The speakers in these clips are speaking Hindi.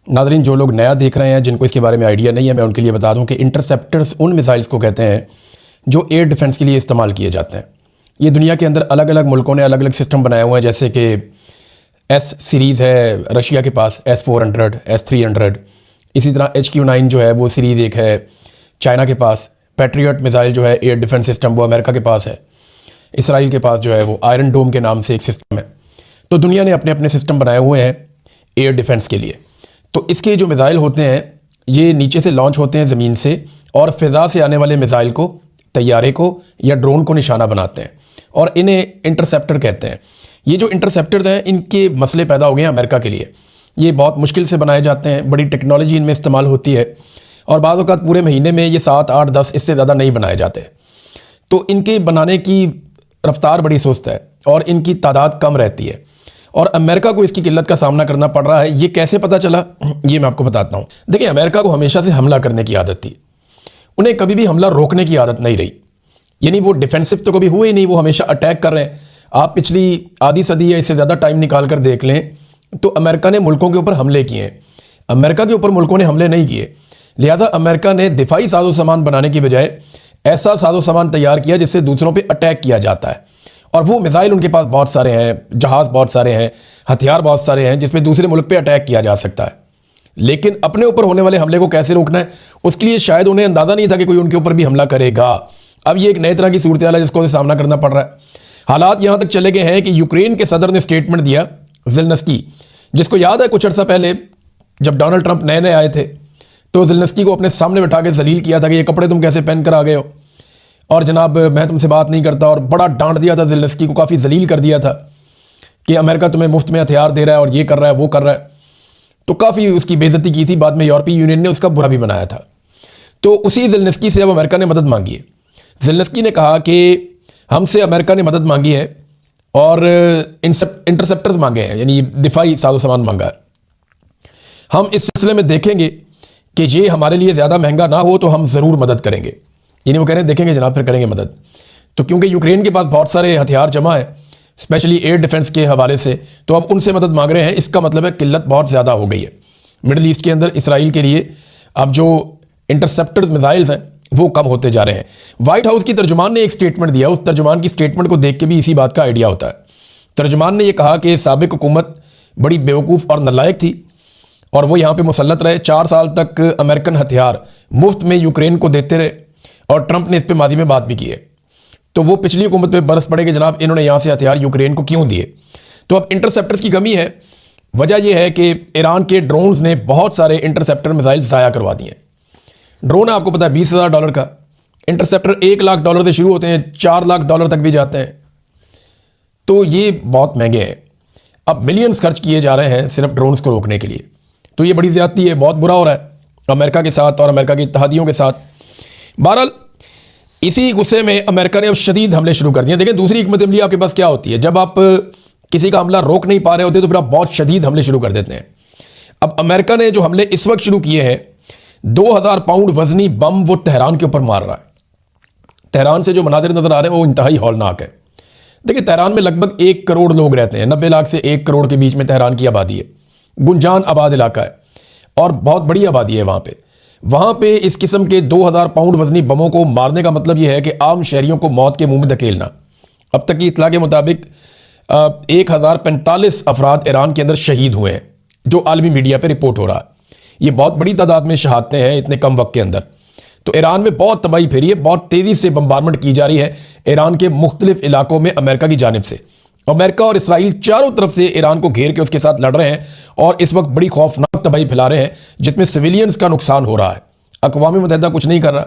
नाज़रीन, जो लोग नया देख रहे हैं, जिनको इसके बारे में आइडिया नहीं है, मैं उनके लिए बता दूं कि इंटरसेप्टर्स उन मिसाइल्स को कहते हैं जो एयर डिफेंस के लिए इस्तेमाल किए जाते हैं। ये दुनिया के अंदर अलग अलग मुल्कों ने अलग अलग सिस्टम बनाए हुए हैं, जैसे कि एस सीरीज़ है रशिया के पास, S-400, S-300। इसी तरह HQ-9 जो है वो सीरीज़ एक है चाइना के पास। पैट्रियट मिसाइल जो है एयर डिफेंस सिस्टम वो अमेरिका के पास है। इसराइल के पास जो है वो आयरन डोम के नाम से एक सिस्टम है। तो दुनिया ने अपने अपने सिस्टम बनाए हुए हैं एयर डिफेंस के लिए। तो इसके जो मिसाइल होते हैं ये नीचे से लॉन्च होते हैं ज़मीन से, और फ़िज़ा से आने वाले मिसाइल को, तैयारे को या ड्रोन को निशाना बनाते हैं, और इन्हें इंटरसेप्टर कहते हैं। ये जो इंटरसेप्टर्स हैं इनके मसले पैदा हो गए हैं अमेरिका के लिए। ये बहुत मुश्किल से बनाए जाते हैं, बड़ी टेक्नोलॉजी इनमें इस्तेमाल होती है, और बाद औक़ात पूरे महीने में ये 7, 8, 10 इससे ज़्यादा नहीं बनाए जाते। तो इनके बनाने की रफ्तार बड़ी सुस्त है और इनकी तादाद कम रहती है, और अमेरिका को इसकी किल्लत का सामना करना पड़ रहा है। ये कैसे पता चला, ये मैं आपको बताता हूँ। देखिए, अमेरिका को हमेशा से हमला करने की आदत थी, उन्हें कभी भी हमला रोकने की आदत नहीं रही। यानी वो डिफेंसिव तो कभी हुए ही नहीं, वो हमेशा अटैक कर रहे हैं। आप पिछली आधी सदी या इससे ज़्यादा टाइम निकाल कर देख लें तो अमेरिका ने मुल्कों के ऊपर हमले किए हैं, अमेरिका के ऊपर मुल्कों ने हमले नहीं किए। लिहाजा अमेरिका ने दिफाई साजो सामान बनाने की बजाय ऐसा साजो सामान तैयार किया जिससे दूसरों पर अटैक किया जाता है, और वो मिसाइल उनके पास बहुत सारे हैं, जहाज़ बहुत सारे हैं, हथियार बहुत सारे हैं जिसमें दूसरे मुल्क पे अटैक किया जा सकता है। लेकिन अपने ऊपर होने वाले हमले को कैसे रोकना है, उसके लिए शायद उन्हें अंदाज़ा नहीं था कि कोई उनके ऊपर भी हमला करेगा। अब ये एक नए तरह की सूरत हाल है जिसको सामना करना पड़ रहा है। हालात यहाँ तक चले गए हैं कि यूक्रेन के सदर ने स्टेटमेंट दिया, ज़ेलेंस्की, जिसको याद है कुछ अर्सा पहले जब डोनाल्ड ट्रंप नए नए आए थे तो ज़ेलेंस्की को अपने सामने बैठा के जलील किया था कि ये कपड़े तुम कैसे पहन कर आ गए हो, और जनाब मैं तुमसे बात नहीं करता, और बड़ा डांट दिया था ज़ेलेंस्की को, काफ़ी जलील कर दिया था कि अमेरिका तुम्हें मुफ्त में हथियार दे रहा है और ये कर रहा है वो कर रहा है। तो काफ़ी उसकी बेइज्जती की थी। बाद में यूरोपीय यूनियन ने उसका बुरा भी बनाया था। तो उसी ज़ेलेंस्की से अब अमेरिका ने मदद मांगी है। ज़ेलेंस्की ने कहा कि हमसे अमेरिका ने मदद मांगी है और इंटरसेप्टर्स मांगे हैं, यानी दिफाई साजो सामान मांगा है। हम इस सिलसिले में देखेंगे कि ये हमारे लिए ज़्यादा महंगा ना हो तो हम ज़रूर मदद करेंगे। यानी वो कह रहे हैं देखेंगे जनाब, फिर करेंगे मदद। तो क्योंकि यूक्रेन के पास बहुत सारे हथियार जमा है, स्पेशली एयर डिफेंस के हवाले से, तो अब उनसे मदद मांग रहे हैं। इसका मतलब है किल्लत बहुत ज़्यादा हो गई है मिडल ईस्ट के अंदर। इसराइल के लिए अब जो इंटरसेप्टर मिसाइल्स हैं वो कम होते जा रहे हैं। व्हाइट हाउस की तर्जुमान ने एक स्टेटमेंट दिया, उस तर्जुमान की स्टेटमेंट को देख के भी इसी बात का आइडिया होता है। तर्जुमान ने यह कहा कि साबिक हुकूमत बड़ी बेवकूफ़ और नालायक थी और वो यहाँ पर मुसल्लत रहे। 4 साल तक अमेरिकन हथियार मुफ्त में यूक्रेन को देते रहे, और ट्रंप ने इस पर माजी में बात भी की है। तो वो पिछली हुकूमत पे बरस पड़े कि जनाब इन्होंने यहाँ से हथियार यूक्रेन को क्यों दिए। तो अब इंटरसेप्टर्स की कमी है। वजह यह है कि ईरान के ड्रोन्स ने बहुत सारे इंटरसेप्टर मिसाइल ज़ाया करवा दिए। ड्रोन आपको पता है $20,000 का, इंटरसेप्टर $1,00,000 से शुरू होते हैं, $4,00,000 तक भी जाते हैं। तो ये बहुत महंगे हैं। अब मिलियंस खर्च किए जा रहे हैं सिर्फ ड्रोन्स को रोकने के लिए। तो ये बड़ी ज़्यादती है, बहुत बुरा हो रहा है अमेरिका के साथ और अमेरिका के इत्तेहादियों के साथ। बहरहाल इसी गुस्से में अमेरिका ने अब शदीद हमले शुरू कर दिए। देखें, दूसरी हिकमत अमली आपके पास क्या होती है, जब आप किसी का हमला रोक नहीं पा रहे होते तो फिर आप बहुत शदीद हमले शुरू कर देते हैं। अब अमेरिका ने जो हमले इस वक्त शुरू किए हैं, 2000 पाउंड वजनी बम वो तेहरान के ऊपर मार रहा है। तेहरान से जो मनाजिर नजर आ रहे हैं वो इंतहाई हौलनाक है। देखिए, तेहरान में लगभग 1 करोड़ लोग रहते हैं, 90 लाख से 1 करोड़ के बीच में तेहरान की आबादी है। गुंजान आबाद इलाका है और बहुत बड़ी आबादी है वहाँ पे इस किस्म के 2000 पाउंड वजनी बमों को मारने का मतलब यह है कि आम शहरियों को मौत के मुंह में धकेलना। अब तक की इतला के मुताबिक 1045 अफराद ईरान के अंदर शहीद हुए हैं, जो आलमी मीडिया पे रिपोर्ट हो रहा है। ये बहुत बड़ी तादाद में शहादतें हैं इतने कम वक्त के अंदर। तो ईरान में बहुत तबाही फैली है, बहुत तेज़ी से बम्बारमेंट की जा रही है ईरान के मुख्तलिफ इलाकों में अमेरिका की जानिब से। अमेरिका और इसराइल चारों तरफ से ईरान को घेर के उसके साथ लड़ रहे हैं और इस वक्त बड़ी खौफनाक तबाही फैला रहे हैं जिसमें सिविलियंस का नुकसान हो रहा है। अक़वाम मुत्तहिदा कुछ नहीं कर रहा,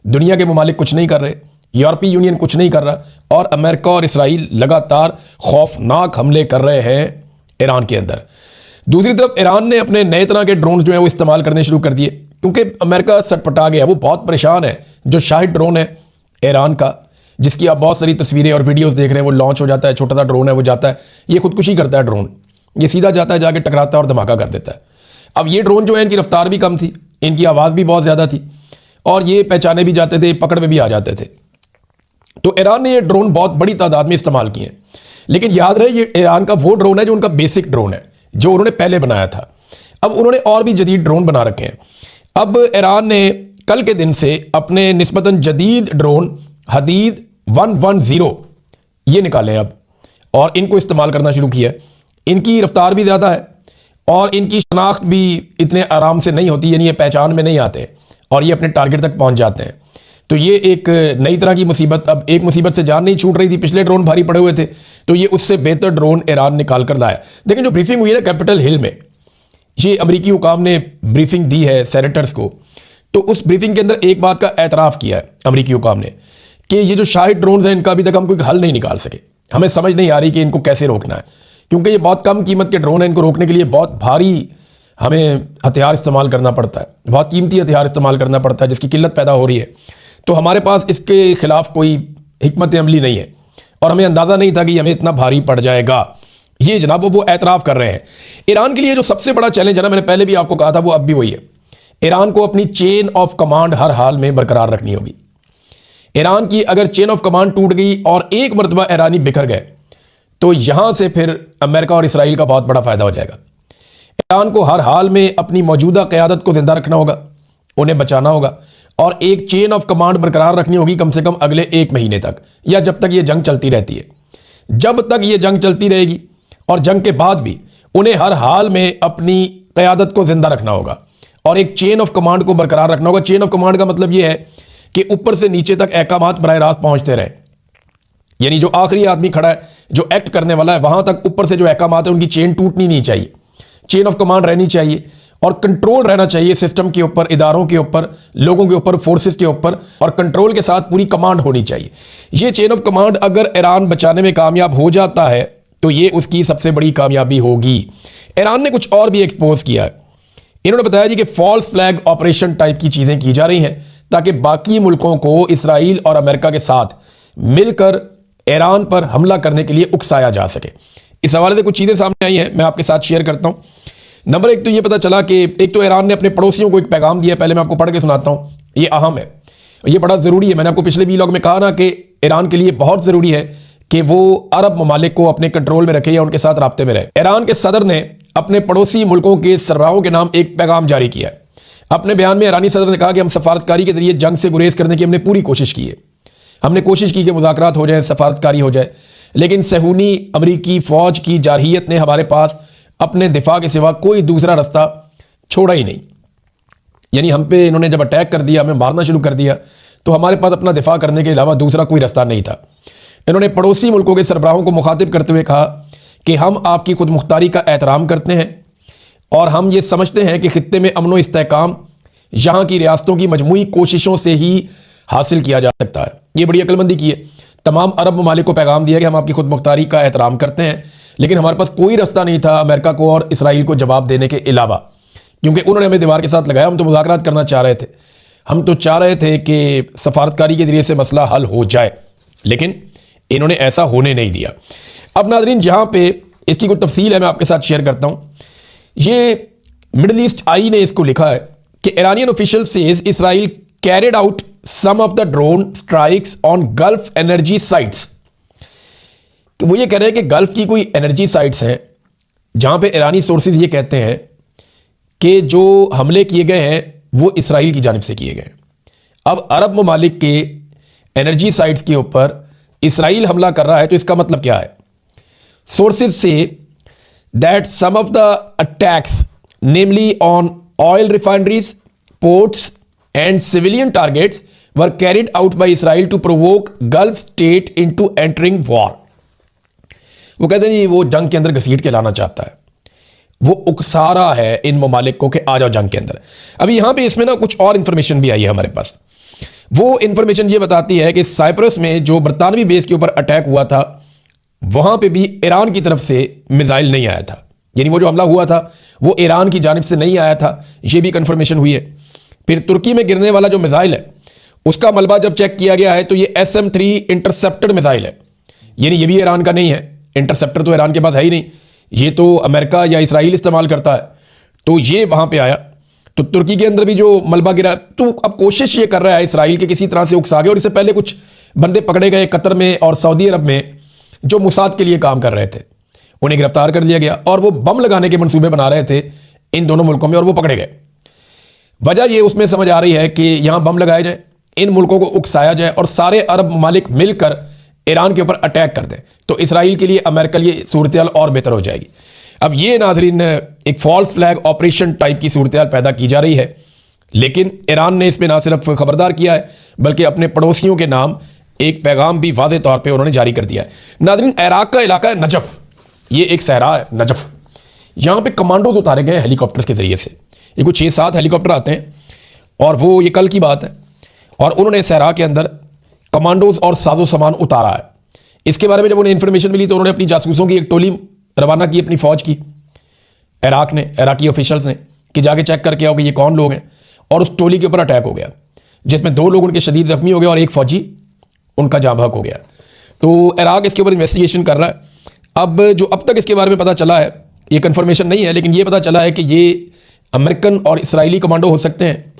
दुनिया के ममालिक कुछ नहीं कर रहे, यूरोपीय यूनियन कुछ नहीं कर रहा, और अमेरिका और इसराइल लगातार खौफनाक हमले कर रहे हैं ईरान के अंदर। दूसरी तरफ ईरान ने अपने नए तरह के ड्रोन जो है वो इस्तेमाल करने शुरू कर दिए, क्योंकि अमेरिका सटपटा गया, वो बहुत परेशान है। जो शाहिद ड्रोन है ईरान का, जिसकी आप बहुत सारी तस्वीरें और वीडियोस देख रहे हैं, वो लॉन्च हो जाता है, छोटा सा ड्रोन है, वो जाता है, ये खुदकुशी करता है ड्रोन, ये सीधा जाता है, जाके टकराता है और धमाका कर देता है। अब ये ड्रोन जो है इनकी रफ्तार भी कम थी, इनकी आवाज़ भी बहुत ज़्यादा थी, और ये पहचाने भी जाते थे, पकड़ में भी आ जाते थे। तो ईरान ने ये ड्रोन बहुत बड़ी तादाद में इस्तेमाल किए। लेकिन याद रहे, ये ईरान का वो ड्रोन है जो उनका बेसिक ड्रोन है, जो उन्होंने पहले बनाया था। अब उन्होंने और भी जदीद ड्रोन बना रखे हैं। अब ईरान ने कल के दिन से अपने निस्बतन जदीद ड्रोन हदीद 110 ये निकाले अब, और इनको इस्तेमाल करना शुरू किया। इनकी रफ्तार भी ज़्यादा है और इनकी शनाख्त भी इतने आराम से नहीं होती, यानी ये पहचान में नहीं आते और ये अपने टारगेट तक पहुंच जाते हैं। तो ये एक नई तरह की मुसीबत, अब एक मुसीबत से जान नहीं छूट रही थी, पिछले ड्रोन भारी पड़े हुए थे, तो ये उससे बेहतर ड्रोन ईरान निकाल कर लाया। लेकिन जो ब्रीफिंग हुई है ना कैपिटल हिल में, ये अमरीकी हुकाम ने ब्रीफिंग दी है सेनेटर्स को, तो उस ब्रीफिंग के अंदर एक बात का एतराफ़ किया है अमरीकी हुकाम ने कि ये जो शाहिद ड्रोन हैं इनका अभी तक हम कोई हल नहीं निकाल सके। हमें समझ नहीं आ रही कि इनको कैसे रोकना है, क्योंकि ये बहुत कम कीमत के ड्रोन हैं। इनको रोकने के लिए बहुत भारी हमें हथियार इस्तेमाल करना पड़ता है, बहुत कीमती हथियार इस्तेमाल करना पड़ता है, जिसकी किल्लत पैदा हो रही है। तो हमारे पास इसके खिलाफ कोई हिकमत अमली नहीं है और हमें अंदाज़ा नहीं था कि हमें इतना भारी पड़ जाएगा। ये जनाब वो एतराफ़ कर रहे हैं। ईरान के लिए जो सबसे बड़ा चैलेंज है ना, मैंने पहले भी आपको कहा था, वो अब भी वही है। ईरान को अपनी चेन ऑफ कमांड हर हाल में बरकरार रखनी होगी। ईरान की अगर चेन ऑफ कमांड टूट गई और एक मरतबा ईरानी बिखर गए तो यहां से फिर अमेरिका और इसराइल का बहुत बड़ा फायदा हो जाएगा। ईरान को हर हाल में अपनी मौजूदा क़यादत को जिंदा रखना होगा, उन्हें बचाना होगा और एक चेन ऑफ कमांड बरकरार रखनी होगी कम से कम अगले 1 महीने तक, या जब तक ये जंग चलती रहती है। जब तक ये जंग चलती रहेगी और जंग के बाद भी उन्हें हर हाल में अपनी क़यादत को जिंदा रखना होगा और एक चेन ऑफ कमांड को बरकरार रखना होगा। चेन ऑफ कमांड का मतलब यह है कि ऊपर से नीचे तक अहकामात बराह रास्त पहुंचते रहे, यानी जो आखिरी आदमी खड़ा है, जो एक्ट करने वाला है, वहां तक ऊपर से जो अहकामात है उनकी चेन टूटनी नहीं चाहिए। चेन ऑफ कमांड रहनी चाहिए और कंट्रोल रहना चाहिए सिस्टम के ऊपर, इदारों के ऊपर, लोगों के ऊपर, फोर्सेस के ऊपर, और कंट्रोल के साथ पूरी कमांड होनी चाहिए। ये चेन ऑफ कमांड अगर ईरान बचाने में कामयाब हो जाता है तो ये उसकी सबसे बड़ी कामयाबी होगी। ईरान ने कुछ और भी एक्सपोज किया है। इन्होंने बताया जी कि फॉल्स फ्लैग ऑपरेशन टाइप की चीज़ें की जा रही हैं ताकि बाकी मुल्कों को इसराइल और अमेरिका के साथ मिलकर ईरान पर हमला करने के लिए उकसाया जा सके। इस हवाले से कुछ चीज़ें सामने आई हैं, मैं आपके साथ शेयर करता हूं। नंबर 1 तो ये पता चला कि एक तो ईरान ने अपने पड़ोसियों को एक पैगाम दिया, पहले मैं आपको पढ़ के सुनाता हूं, ये अहम है, ये बड़ा ज़रूरी है। मैंने आपको पिछले वीलॉग में कहा ना कि ईरान के लिए बहुत ज़रूरी है कि वो अरब ममालिक को अपने कंट्रोल में रखे या उनके साथ राब्ते में रहे। ईरान के सदर ने अपने पड़ोसी मुल्कों के सरबराहों के नाम एक पैगाम जारी किया है। अपने बयान में ईरानी सदर ने कहा कि हम सफारतकारी के जरिए जंग से गुरेज करने की हमने पूरी कोशिश की है। हमने कोशिश की कि मुज़ाकरात हो जाए, सफारतकारी हो जाए, लेकिन सहूनी अमरीकी फ़ौज की जारहियत ने हमारे पास अपने दिफा के सिवा कोई दूसरा रास्ता छोड़ा ही नहीं। यानी हम पे इन्होंने जब अटैक कर दिया, हमें मारना शुरू कर दिया, तो हमारे पास अपना दिफा करने के अलावा दूसरा कोई रास्ता नहीं था। इन्होंने पड़ोसी मुल्कों के सरबराहों को मुखातिब करते हुए कहा कि हम आपकी खुद मुख्तारी का एहतराम करते हैं और हम ये समझते हैं कि खित्ते में अमन व इस्तेहकाम यहाँ की रियासतों की मजमूई कोशिशों से ही हासिल किया जा सकता है। ये बड़ी अक्लमंदी की है। तमाम अरब ममालिक को पैगाम दिया कि हम आपकी खुद मुख्तारी का एहतराम करते हैं, लेकिन हमारे पास कोई रास्ता नहीं था अमेरिका को और इसराइल को जवाब देने के अलावा, क्योंकि उन्होंने हमें दीवार के साथ लगाया। हम तो मुज़ाकरात करना चाह रहे थे, हम तो चाह रहे थे कि सफारतकारी के जरिए से मसला हल हो जाए, लेकिन इन्होंने ऐसा होने नहीं दिया। अब नाज़रीन, जहाँ पे इसकी कोई तफसील है मैं आपके साथ शेयर करता हूँ। ये मिडल ईस्ट आई ने इसको लिखा है कि Iranian official says Israel carried out some of the drone strikes on Gulf energy sites. वो ये कह रहे हैं कि गल्फ की कोई एनर्जी साइट्स हैं जहाँ पे ईरानी सोर्सेज ये कहते हैं कि जो हमले किए गए हैं वो इसराइल की जानिब से किए गए। अब अरब ममालिक के एनर्जी साइट्स के ऊपर इसराइल हमला कर रहा है, तो इसका मतलब क्या है? सोर्सेज से that some of the attacks namely on oil refineries, ports and civilian targets were carried out by Israel to provoke Gulf state into entering war. वो कहते हैं वो जंग के अंदर घसीट के लाना चाहता है, वो उकसा रहा है इन ममालिक को कि आ जाओ जंग के अंदर। अभी यहां पे इसमें ना कुछ और इंफॉर्मेशन भी आई है हमारे पास। वो इंफॉर्मेशन ये बताती है कि साइप्रस में जो बरतानवी बेस के ऊपर अटैक हुआ था, वहां पे भी ईरान की तरफ से मिसाइल नहीं आया था, यानी वो जो हमला हुआ था वो ईरान की जानिब से नहीं आया था, ये भी कंफर्मेशन हुई है। फिर तुर्की में गिरने वाला जो मिसाइल है उसका मलबा जब चेक किया गया है तो ये SM-3 इंटरसेप्टर मिसाइल है, यानी ये भी ईरान का नहीं है। इंटरसेप्टर तो ईरान के पास है ही नहीं, ये तो अमेरिका या इसराइल इस्तेमाल करता है। तो ये वहां पे आया, तो तुर्की के अंदर भी जो मलबा गिरा, तो अब कोशिश ये कर रहा है इसराइल के किसी तरह से उकसा गए। और इससे पहले कुछ बंदे पकड़े गए कतर में और सऊदी अरब में जो मुसाद के लिए काम कर रहे थे, उन्हें गिरफ्तार कर लिया गया और वो बम लगाने के मंसूबे बना रहे थे इन दोनों मुल्कों में और वो पकड़े गए। वजह ये उसमें समझ आ रही है कि यहाँ बम लगाए जाए, इन मुल्कों को उकसाया जाए और सारे अरब ममालिक मिलकर ईरान के ऊपर अटैक कर दें, तो इसराइल के लिए, अमेरिका के लिए सूरत और बेहतर हो जाएगी। अब ये नाजरीन एक फॉल्स फ्लैग ऑपरेशन टाइप की सूरत पैदा की जा रही है, लेकिन ईरान ने इसमें ना सिर्फ खबरदार किया है बल्कि अपने पड़ोसियों के नाम एक पैगाम भी वाज़े तौर पे उन्होंने जारी कर दिया है। नाज़रीन, इराक का इलाका है नजफ़, ये एक सहरा है नजफ़। यहाँ पे कमांडोज उतारे गए हेलीकॉप्टर के ज़रिए से। ये कुछ 6-7 हेलीकॉप्टर आते हैं और वो ये कल की बात है, और उन्होंने सहरा के अंदर कमांडोज और साजो सामान उतारा है। इसके बारे में जब उन्हें इन्फॉर्मेशन मिली तो उन्होंने अपनी जासूसों की एक टोली रवाना की, अपनी फ़ौज की, इराक ने, इराकी ऑफिशियल्स ने, कि जाके चेक करके आओ कि ये कौन लोग हैं। और उस टोली के ऊपर अटैक हो गया जिसमें 2 लोग उनके शदीद जख्मी हो गए और एक फ़ौजी उनका जाँ बहक हो गया। तो इराक इसके ऊपर इन्वेस्टिगेशन कर रहा है। अब जो अब तक इसके बारे में पता चला है, ये कन्फर्मेशन नहीं है, लेकिन ये पता चला है कि ये अमेरिकन और इसराइली कमांडो हो सकते हैं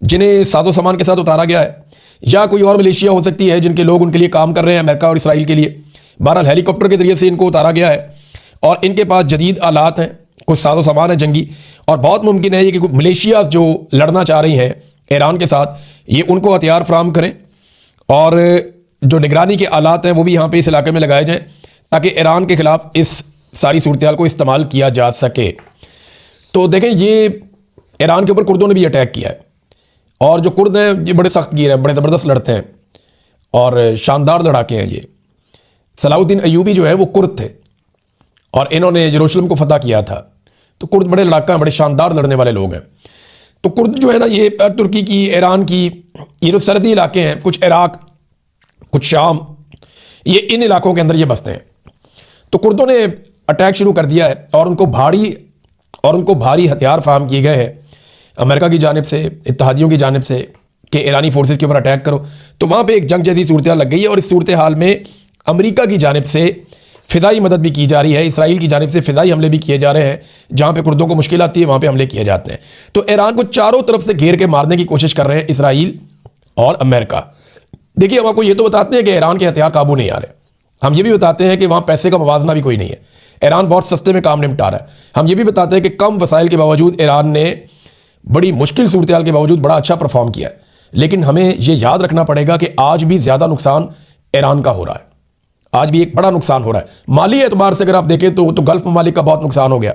जिन्हें साजो सामान के साथ उतारा गया है, या कोई और मलेशिया हो सकती है जिनके लोग उनके लिए काम कर रहे हैं, अमेरिका और इसराइल के लिए। बहरहाल हेलीकॉप्टर के जरिए से इनको उतारा गया है और इनके पास जदीद आलात हैं, कुछ साजो सामान है जंगी, और बहुत मुमकिन है कि मलेशिया जो लड़ना चाह रही हैं ईरान के साथ, ये उनको हथियार फराम करें और जो निगरानी के आलात हैं वो भी यहाँ पे इस इलाके में लगाए जाएँ ताकि ईरान के ख़िलाफ़ इस सारी सूरत को इस्तेमाल किया जा सके। तो देखें, ये ईरान के ऊपर कुर्दों ने भी अटैक किया है, और जो कुर्द हैं ये बड़े सख्त गिर हैं, बड़े ज़बरदस्त लड़ते हैं और शानदार लड़ाके हैं। ये सलाहुद्दीन अयूबी जो है वो कुर्द थे और इन्होंने यरूशलेम को फतह किया था। तो कुर्द बड़े लड़ाका हैं, बड़े शानदार लड़ने वाले लोग हैं। तो कुर्द जो है ना, ये तुर्की की, ईरान की, ये जो सरहदी इलाके हैं, कुछ इराक, कुछ शाम, ये इन इलाकों के अंदर ये बसते हैं। तो कुर्दों ने अटैक शुरू कर दिया है और उनको भारी हथियार फराहम किए गए हैं अमेरिका की जानिब से, इत्तेहादियों की जानिब से, कि ईरानी फोर्सेस के ऊपर अटैक करो। तो वहाँ पे एक जंग जैसी सूरत लग गई है और इस सूरत हाल में अमेरिका की जानिब से फ़िज़ाई मदद भी की जा रही है, इसराइल की जानिब से फ़िज़ाई हमले भी किए जा रहे हैं। जहाँ पे कुर्दों को मुश्किल आती है वहाँ पे हमले किए जाते हैं। तो ईरान को चारों तरफ से घेर के मारने की कोशिश कर रहे हैं इसराइल और अमेरिका। देखिए, हम आपको ये तो बताते हैं कि ईरान के हथियार काबू नहीं आ रहे, हम ये भी बताते हैं कि वहाँ पैसे का मवाजना भी कोई नहीं है, ईरान बहुत सस्ते में काम निपटा रहा है। हम ये भी बताते हैं कि कम वसाइल के बावजूद ईरान ने बड़ी मुश्किल सूरत हाल के बावजूद बड़ा अच्छा परफॉर्म किया है। लेकिन हमें ये याद रखना पड़ेगा कि आज भी ज़्यादा नुकसान ईरान का हो रहा है, आज भी एक बड़ा नुकसान हो रहा है। माली एतबार से अगर आप देखें तो गल्फ ममालिक का बहुत नुकसान हो गया,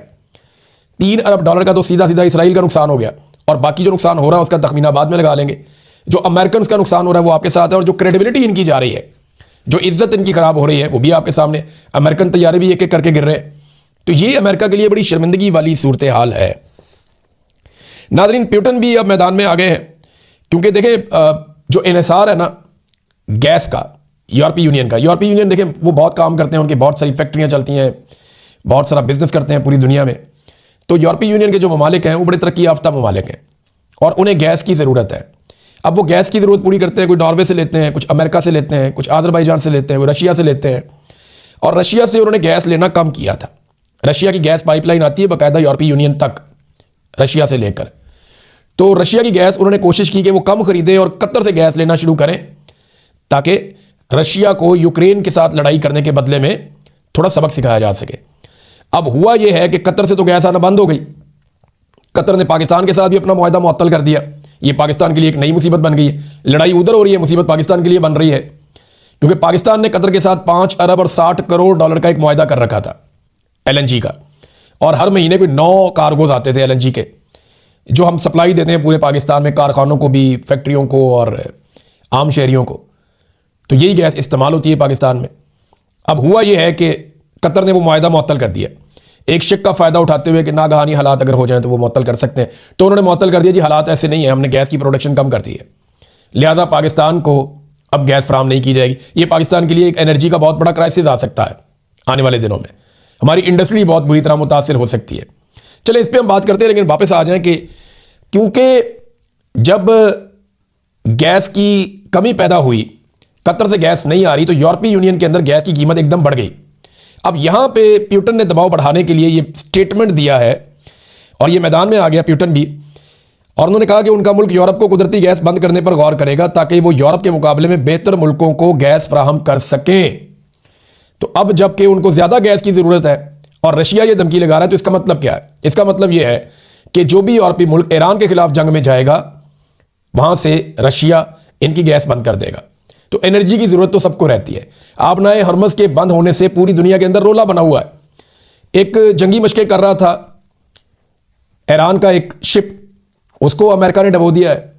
$3 अरब का तो सीधा सीधा इसराइल का नुकसान हो गया, और बाकी जो नुकसान हो रहा है उसका तखमीना बाद में लगा लेंगे। जो अमेरिकन का नुकसान हो रहा है वो आपके साथ है, और जो क्रेडिबिलिटी इनकी जा रही है, जो इज्जत इनकी खराब हो रही है, वो भी आपके सामने। अमेरिकन तैयारे भी एक एक करके गिर रहे हैं। तो ये अमेरिका के लिए बड़ी शर्मिंदगी वाली सूरत हाल है। नाज़रीन, पुतिन भी अब मैदान में आ गए हैं, क्योंकि देखें जो इन्हिसार है ना गैस का, यूरोपीय यूनियन देखें वो बहुत काम करते हैं, उनकी बहुत सारी फैक्ट्रियाँ चलती हैं, बहुत सारा बिजनेस करते हैं पूरी दुनिया में। तो यूरोपीय यूनियन के जो ममालिक हैं वो बड़े तरक्की याफ्ता ममालिक हैं और उन्हें गैस की ज़रूरत है। अब वो गैस की ज़रूरत पूरी करते हैं, कोई नॉर्वे से लेते हैं, कुछ अमेरिका से लेते हैं, कुछ अज़रबैजान से लेते हैं, कोई रशिया से लेते हैं। और रशिया से उन्होंने गैस लेना कम किया था। रशिया की गैस पाइपलाइन आती है बाकायदा यूरोपीय यूनियन तक, रशिया से लेकर। तो रशिया की गैस उन्होंने कोशिश की कि वो कम खरीदें और कतर से गैस लेना शुरू करें, ताकि रशिया को यूक्रेन के साथ लड़ाई करने के बदले में थोड़ा सबक सिखाया जा सके। अब हुआ यह है कि कतर से तो गैस आना बंद हो गई, कतर ने पाकिस्तान के साथ भी अपना मुआहदा मुअत्तल कर दिया। ये पाकिस्तान के लिए एक नई मुसीबत बन गई है। लड़ाई उधर हो रही है, मुसीबत पाकिस्तान के लिए बन रही है, क्योंकि पाकिस्तान ने कतर के साथ $5 अरब और $60 करोड़ का एक मुआहदा कर रखा था LNG का, और हर महीने कोई 9 कार्गोज आते थे LNG के, जो हम सप्लाई देते हैं पूरे पाकिस्तान में, कारखानों को भी, फैक्ट्रियों को और आम शहरियों को। तो यही गैस इस्तेमाल होती है पाकिस्तान में। अब हुआ यह है कि कतर ने वो मुआहदा मुअत्तल कर दिया, एक शिक का फ़ायदा उठाते हुए कि नागहानी हालात अगर हो जाएं तो वो मुअत्तल कर सकते हैं। तो उन्होंने मुअत्तल कर दिया, जी हालात ऐसे नहीं है, हमने गैस की प्रोडक्शन कम कर दी है, लिहाजा पाकिस्तान को अब गैस फराम नहीं की जाएगी। ये पाकिस्तान के लिए एक एनर्जी का बहुत बड़ा क्राइसिस आ सकता है आने वाले दिनों में। हमारी इंडस्ट्री बहुत बुरी तरह मुतासिर हो सकती है। चले, इस पर हम बात करते हैं, लेकिन वापस आ जाएं कि क्योंकि जब गैस की कमी पैदा हुई, कतर से गैस नहीं आ रही, तो यूरोपीय यूनियन के अंदर गैस की कीमत एकदम बढ़ गई। अब यहां पे पुतिन ने दबाव बढ़ाने के लिए ये स्टेटमेंट दिया है, और ये मैदान में आ गया पुतिन भी, और उन्होंने कहा कि उनका मुल्क यूरोप को कुदरती गैस बंद करने पर गौर करेगा ताकि वो यूरोप के मुकाबले में बेहतर मुल्कों को गैस फराहम कर सकें। तो अब जबकि उनको ज़्यादा गैस की ज़रूरत है और रशिया ये धमकी लगा रहा है, तो इसका मतलब क्या है? इसका मतलब ये है कि जो भी यूरोपीय मुल्क ईरान के खिलाफ जंग में जाएगा, वहां से रशिया इनकी गैस बंद कर देगा। तो एनर्जी की जरूरत तो सबको रहती है। आप ना, हरमज के बंद होने से पूरी दुनिया के अंदर रोला बना हुआ है। एक जंगी मशक़ें कर रहा था ईरान का एक शिप, उसको अमेरिका ने डबो दिया है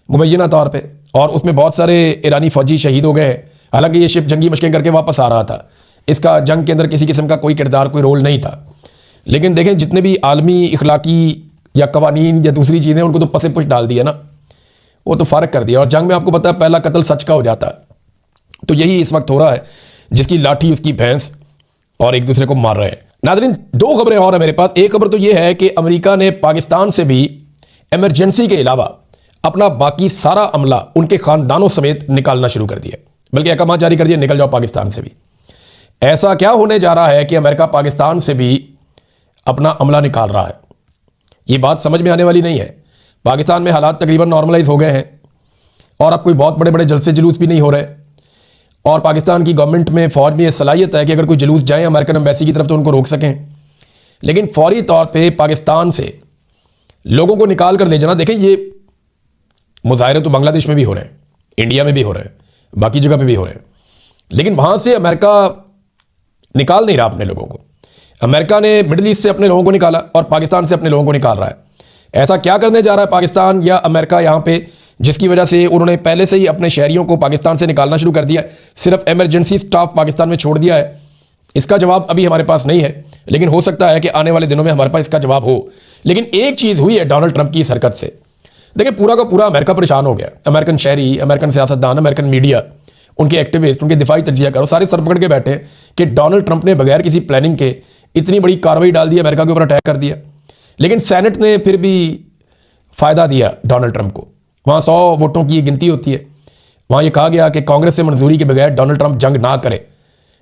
मुबैना तौर पे, और उसमें बहुत सारे ईरानी फौजी शहीद हो गए हैं। हालांकि ये शिप जंगी मशक़ें करके वापस आ रहा था, इसका जंग के अंदर किसी किस्म का कोई किरदार, कोई रोल नहीं था। लेकिन देखें, जितने भी आलमी इखलाकी या कवानीन या दूसरी चीज़ें, उनको तो पसे पुश डाल दिया ना, वो तो फ़र्क कर दिया। और जंग में आपको पता है पहला कत्ल सच का हो जाता है। तो यही इस वक्त हो रहा है, जिसकी लाठी उसकी भैंस, और एक दूसरे को मार रहे हैं। नाज़रीन, दो खबरें और हैं मेरे पास। एक खबर तो ये है कि अमेरिका ने पाकिस्तान से भी इमरजेंसी के अलावा अपना बाकी सारा अमला उनके खानदानों समेत निकालना शुरू कर दिया, बल्कि अहकाम जारी कर दिया, निकल जाओ पाकिस्तान से भी। ऐसा क्या होने जा रहा है कि अमेरिका पाकिस्तान से भी अपना अमला निकाल रहा है? ये बात समझ में आने वाली नहीं है। पाकिस्तान में हालात तकरीबन नॉर्मलाइज हो गए हैं, और अब कोई बहुत बड़े बड़े जलसे जुलूस भी नहीं हो रहे, और पाकिस्तान की गवर्नमेंट में, फौज में यह सलाहियत है कि अगर कोई जुलूस जाए अमेरिकन एम्बेसी की तरफ तो उनको रोक सकें। लेकिन फौरी तौर पर पाकिस्तान से लोगों को निकाल कर ले जाना, देखें, ये मुजाहरे तो बांग्लादेश में भी हो रहे हैं, इंडिया में भी हो रहे हैं, बाकी जगह पे भी हो रहे हैं, लेकिन वहां से अमेरिका निकाल नहीं रहा अपने लोगों को। अमेरिका ने मिडिल ईस्ट से अपने लोगों को निकाला और पाकिस्तान से अपने लोगों को निकाल रहा है। ऐसा क्या करने जा रहा है पाकिस्तान या अमेरिका यहाँ पे, जिसकी वजह से उन्होंने पहले से ही अपने शहरियों को पाकिस्तान से निकालना शुरू कर दिया है, सिर्फ इमरजेंसी स्टाफ पाकिस्तान में छोड़ दिया है? इसका जवाब अभी हमारे पास नहीं है, लेकिन हो सकता है कि आने वाले दिनों में हमारे पास इसका जवाब हो। लेकिन एक चीज़ हुई है डोनाल्ड ट्रंप की इस हरकत से। देखिए, पूरा का पूरा अमेरिका परेशान हो गया। अमेरिकन शहरी, अमेरिकन सियासतदान, अमेरिकन मीडिया, उनके एक्टिविस्ट, उनके दिफाई तजिया करो, सारे सर पकड़ के बैठे हैं कि डोनाल्ड ट्रंप ने बगैर किसी प्लानिंग के इतनी बड़ी कार्रवाई डाल दी, अमेरिका के ऊपर अटैक कर दिया। लेकिन सेनेट ने फिर भी फ़ायदा दिया डोनाल्ड ट्रंप को। वहाँ 100 वोटों की गिनती होती है, वहाँ ये कहा गया कि कांग्रेस से मंजूरी के बगैर डोनाल्ड ट्रंप जंग ना करे।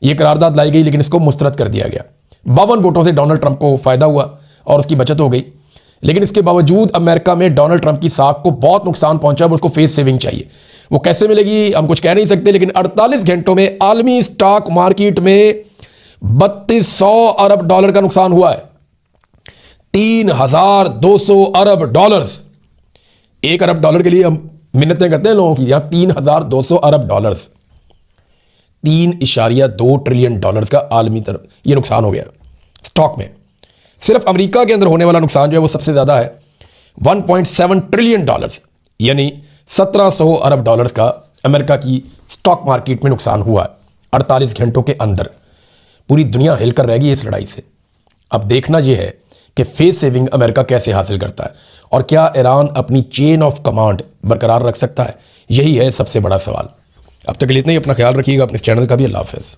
ये करारदाद लाई गई, लेकिन इसको मुस्तरद कर दिया गया। 52 वोटों से डोनाल्ड ट्रंप को फ़ायदा हुआ और उसकी बचत हो गई। लेकिन इसके बावजूद अमेरिका में डोनाल्ड ट्रंप की साख को बहुत नुकसान पहुंचा, उसको फेस सेविंग चाहिए। वो कैसे मिलेगी हम कुछ कह नहीं सकते, लेकिन 48 घंटों में आलमी स्टॉक मार्केट में 3200 अरब डॉलर का नुकसान हुआ है। 3200 अरब डॉलर्स। 1 अरब डॉलर के लिए हम मिन्नतें करते हैं लोगों की, यहां 3200 अरब डॉलर्स, 3.2 ट्रिलियन डॉलर्स का आलमी तरफ ये नुकसान हो गया स्टॉक में। सिर्फ अमेरिका के अंदर होने वाला नुकसान जो है वो सबसे ज़्यादा है, 1.7 ट्रिलियन डॉलर्स, यानी 1700 अरब डॉलर्स का अमेरिका की स्टॉक मार्केट में नुकसान हुआ है 48 घंटों के अंदर। पूरी दुनिया हिलकर रहेगी इस लड़ाई से। अब देखना यह है कि फेस सेविंग अमेरिका कैसे हासिल करता है, और क्या ईरान अपनी चेन ऑफ कमांड बरकरार रख सकता है? यही है सबसे बड़ा सवाल। अब तक के लिए इतना ही। अपना ख्याल रखिएगा, अपने चैनल का भी। अल्लाह हाफ़िज़।